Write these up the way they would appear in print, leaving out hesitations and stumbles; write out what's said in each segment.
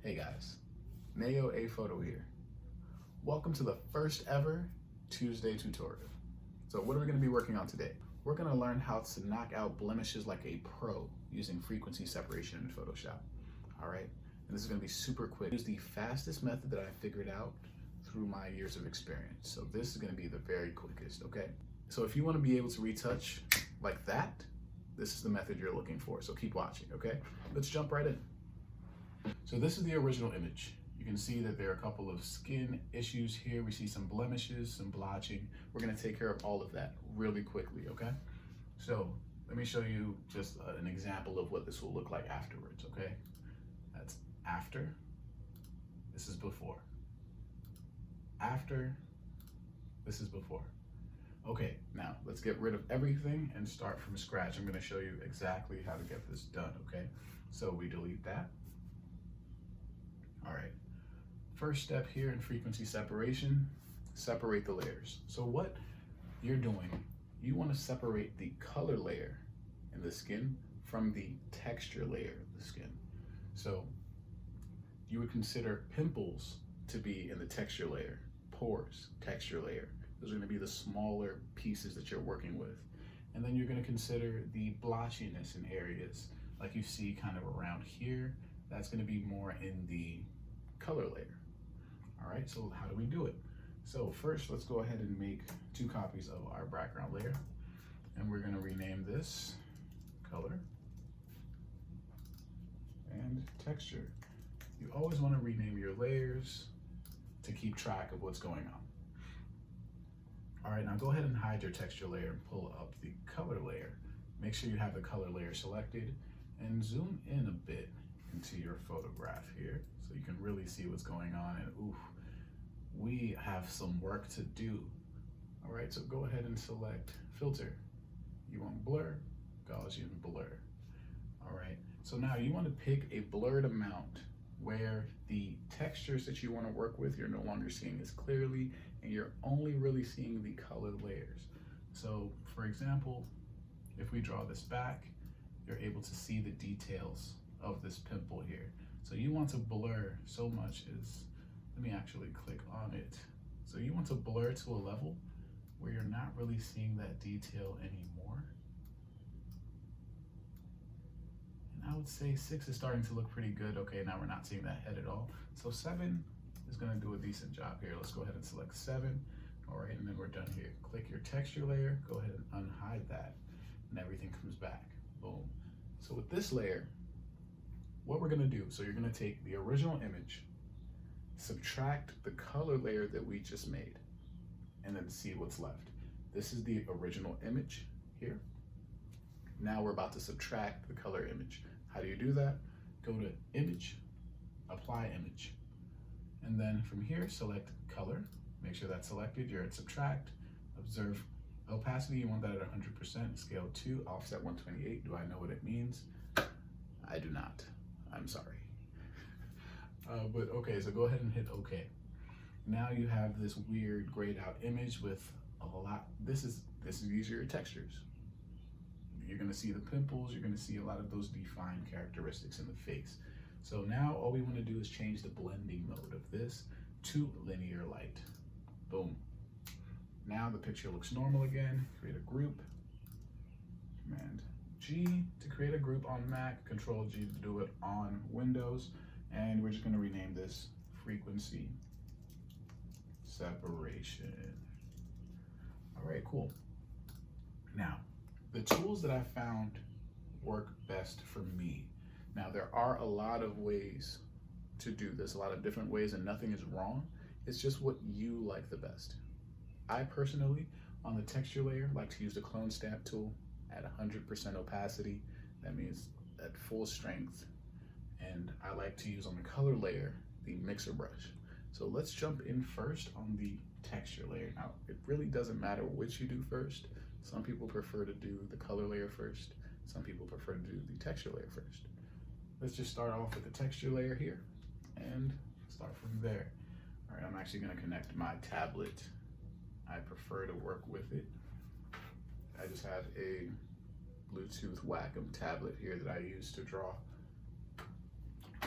Hey guys, Mayo A Photo here. Welcome to the first ever Tuesday tutorial. So what are we going to be working on today? We're going to learn how to knock out blemishes like a pro using frequency separation in Photoshop. All right, and this is going to be super quick. It's the fastest method that I figured out through my years of experience. So this is going to be the very quickest, okay? So if you want to be able to retouch like that, this is the method you're looking for. So keep watching, okay? Let's jump right in. So this is the original image. You can see that there are a couple of skin issues here. We see some blemishes, some blotching. We're gonna take care of all of that really quickly, okay? So let me show you just an example of what this will look like afterwards, okay? That's after, this is before. After, this is before. Okay, now let's get rid of everything and start from scratch. I'm gonna show you exactly how to get this done, okay? So we delete that. All right, first step here in frequency separation, separate the layers. So what you're doing, you want to separate the color layer in the skin from the texture layer of the skin. So you would consider pimples to be in the texture layer, pores, texture layer. Those are going to be the smaller pieces that you're working with. And then you're going to consider the blotchiness in areas like you see kind of around here. That's going to be more in the color layer. All right, so how do we do it? So first, let's go ahead and make 2 copies of our background layer. And we're going to rename this color and texture. You always want to rename your layers to keep track of what's going on. All right, now go ahead and hide your texture layer and pull up the color layer. Make sure you have the color layer selected and zoom in a bit into your photograph here so you can really see what's going on. And ooh, we have some work to do. All right, so go ahead and select filter. You want blur, Gaussian blur. All right, so now you want to pick a blurred amount where the textures that you want to work with you're no longer seeing as clearly and you're only really seeing the color layers. So for example, if we draw this back, you're able to see the details of this pimple here. So you want to blur so much as, let me actually click on it. So you want to blur to a level where you're not really seeing that detail anymore. And I would say 6 is starting to look pretty good. Okay, now we're not seeing that head at all. So 7 is gonna do a decent job here. Let's go ahead and select 7. All right, and then we're done here. Click your texture layer, go ahead and unhide that, and everything comes back, boom. So with this layer, what we're gonna do, so you're gonna take the original image, subtract the color layer that we just made, and then see what's left. This is the original image here. Now we're about to subtract the color image. How do you do that? Go to Image, Apply Image. And then from here, select Color. Make sure that's selected. You're at Subtract. Observe opacity, you want that at 100%. Scale 2, offset 128. Do I know what it means? I do not. I'm sorry. But okay, so go ahead and hit OK. Now you have this weird grayed out image with a lot. These are your textures. You're gonna see the pimples, you're gonna see a lot of those defined characteristics in the face. So now all we wanna do is change the blending mode of this to linear light. Boom. Now the picture looks normal again. Create a group. Command G to create a group on Mac, Control G to do it on Windows, and we're just going to rename this frequency separation. All right, cool. Now, the tools that I found work best for me. Now, there are a lot of ways to do this, a lot of different ways, and nothing is wrong. It's just what you like the best. I personally, on the texture layer, like to use the clone stamp tool at 100% opacity. That means at full strength. And I like to use on the color layer, the mixer brush. So let's jump in first on the texture layer. Now, it really doesn't matter which you do first. Some people prefer to do the color layer first. Some people prefer to do the texture layer first. Let's just start off with the texture layer here and start from there. All right, I'm actually gonna connect my tablet. I prefer to work with it. I just have a Bluetooth Wacom tablet here that I use to draw.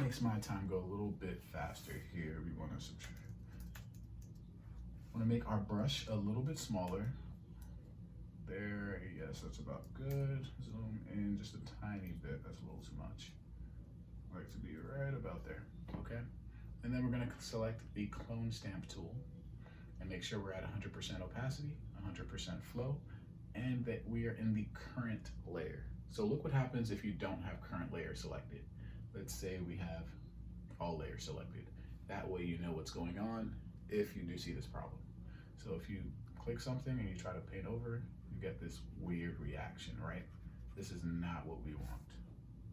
makes my time go a little bit faster here. We want to make our brush a little bit smaller. There, yes, that's about good. Zoom in just a tiny bit. That's a little too much. I like to be right about there, okay? And then we're gonna select the clone stamp tool and make sure we're at 100% opacity, 100% flow, and that we are in the current layer. So look what happens if you don't have current layer selected. Let's say we have all layers selected. That way you know what's going on if you do see this problem. So if you click something and you try to paint over, you get this weird reaction, right? This is not what we want.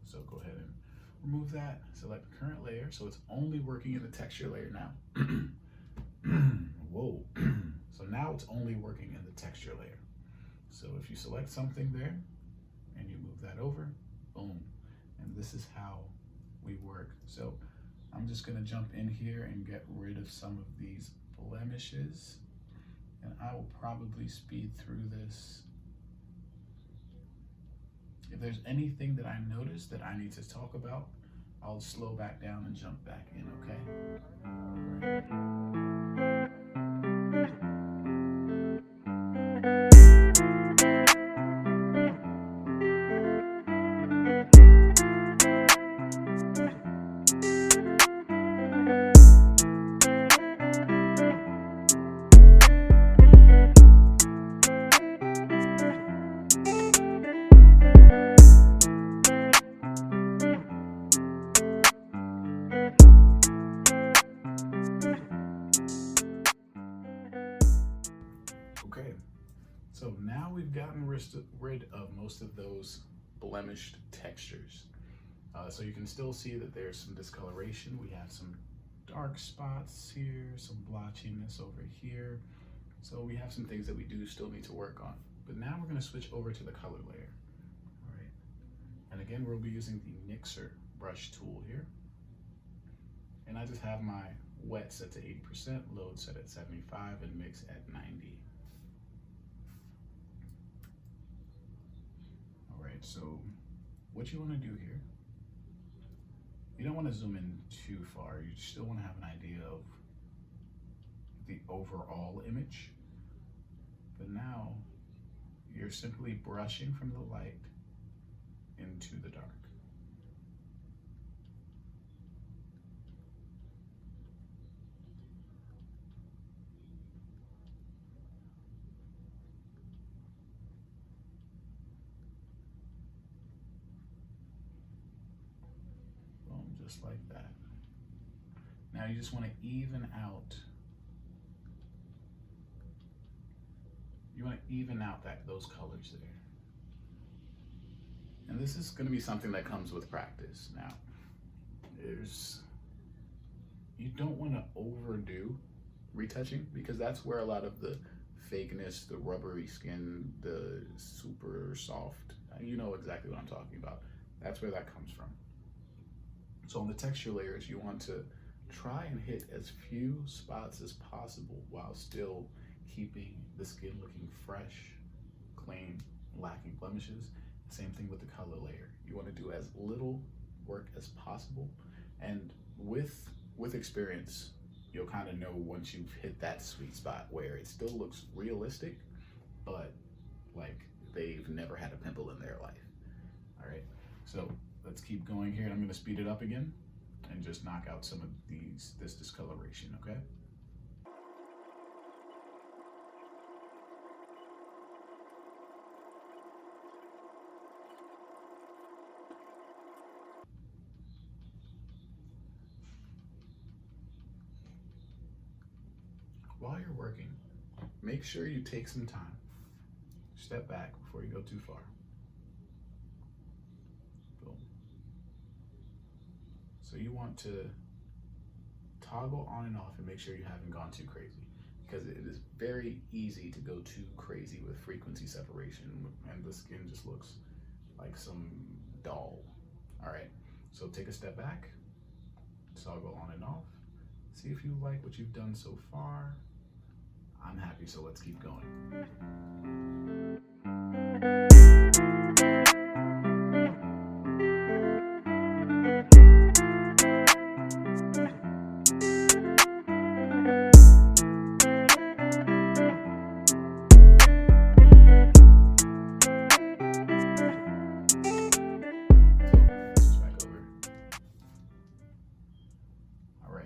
So go ahead and remove that, select current layer, so it's only working in the texture layer now. Whoa. So now it's only working in the texture layer. So if you select something there and you move that over, boom. And this is how we work. So I'm just gonna jump in here and get rid of some of these blemishes. And I will probably speed through this. If there's anything that I notice that I need to talk about, I'll slow back down and jump back in, okay? Okay, so now we've gotten rid of most of those blemished textures. So you can still see that there's some discoloration. We have some dark spots here, some blotchiness over here. So we have some things that we do still need to work on. But now we're gonna switch over to the color layer. All right, and again, we'll be using the mixer brush tool here. And I just have my wet set to 80%, load set at 75, and mix at 90. So what you want to do here, you don't want to zoom in too far. You still want to have an idea of the overall image. But now you're simply brushing from the light into the dark. Just like that. Now you just want to even out. You want to even out those colors there. And this is going to be something that comes with practice. Now, you don't want to overdo retouching, because that's where a lot of the fakeness, the rubbery skin, the super soft, you know exactly what I'm talking about. That's where that comes from. So on the texture layers, you want to try and hit as few spots as possible while still keeping the skin looking fresh, clean, lacking blemishes. Same thing with the color layer. You want to do as little work as possible. And with experience, you'll kind of know once you've hit that sweet spot where it still looks realistic, but like they've never had a pimple in their life. All right, so let's keep going here. I'm going to speed it up again and just knock out some of this discoloration, okay? While you're working, make sure you take some time. Step back before you go too far. So you want to toggle on and off and make sure you haven't gone too crazy, because it is very easy to go too crazy with frequency separation and the skin just looks like some doll. All right, so take a step back, toggle on and off, see if you like what you've done so far. I'm happy, so let's keep going.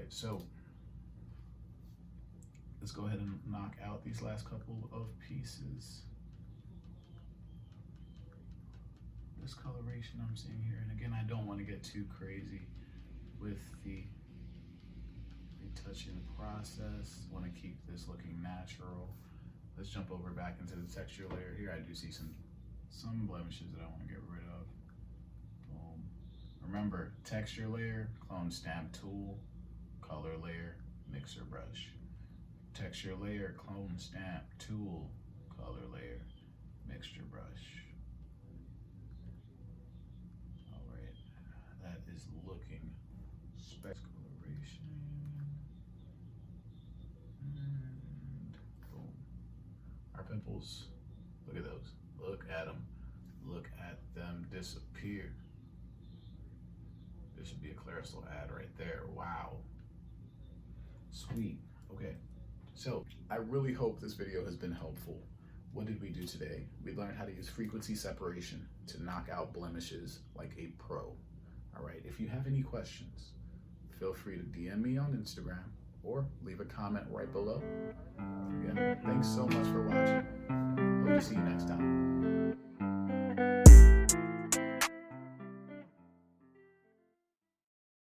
right, so let's go ahead and knock out these last couple of pieces. Discoloration I'm seeing here, and again, I don't want to get too crazy with the retouching process. Want to keep this looking natural. Let's jump over back into the texture layer here. I do see some blemishes that I want to get rid of. Boom. Remember, texture layer, clone stamp tool, color layer, mixer brush. Texture layer, clone stamp tool, color layer, mixture brush. All right, that is looking discoloration. And boom. Our pimples, look at those. Look at them. Look at them disappear. This should be a Clarisol ad right there. Wow. Sweet. Okay. So I really hope this video has been helpful. What did we do today? We learned how to use frequency separation to knock out blemishes like a pro. All right. If you have any questions, feel free to DM me on Instagram or leave a comment right below. Again, thanks so much for watching. Hope to see you next time.